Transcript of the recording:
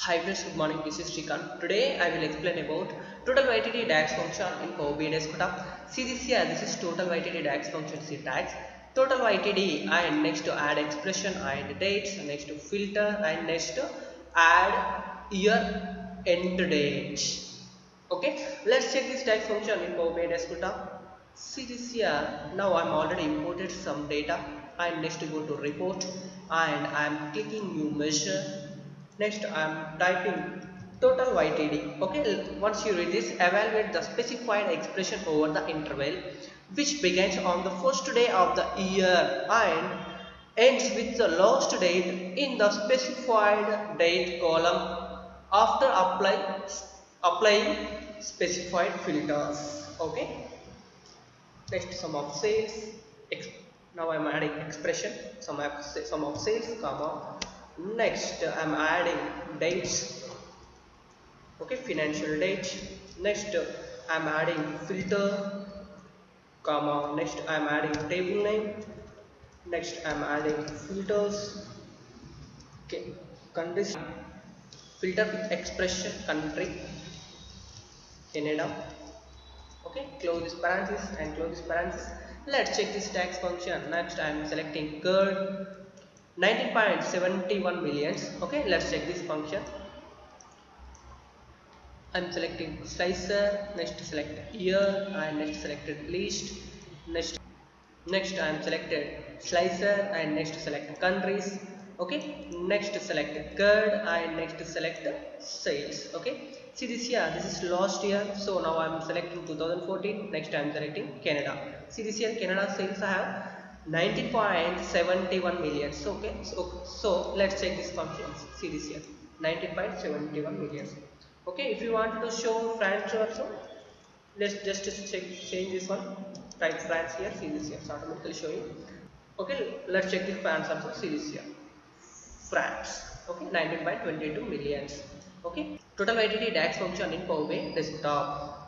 Hi friends, good morning. This is Shrikant. Today I will explain about total YTD DAX function in Power BI Desktop. See this here. This is total YTD DAX function syntax. Total YTD and next to add expression and dates. Next to filter and next to add year end date. Okay. Let's check this DAX function in Power BI Desktop. See this here. Now I'm already imported some data. And next to go to report and I'm clicking new measure. Next I am typing total YTD. Okay, once you read this, evaluate the specified expression over the interval which begins on the first day of the year and ends with the last date in the specified date column after applying specified filters. Okay, next sum of sales. Now I am adding expression sum of sales, comma. Next I am adding dates. Okay, financial date. Next I am adding filter, comma. Next I am adding table name. Next I am adding filters. Okay, countries. Filter with expression country Canada. Okay, close this parenthesis and close this parenthesis. Let's check this tax function. Next I am selecting curd 19.71 millions. Okay, let's check this function. I'm selecting slicer, next select year and next selected list. Next I am selected slicer and next select countries. Okay, next select curd and next select sales. Okay, see this here, this is last year, so now I am selecting 2014. Next I am selecting Canada. See this here, Canada sales I have 19.71 millions. Okay, so let's check this function. See this here, 19.71 millions. Okay, if you want to show France also, let's just change this one. Type France here. See this here, it's automatically showing. Okay, let's check this France also. See this here, France. Okay, 19.22 millions. Okay, total YTD DAX function in Power BI Desktop.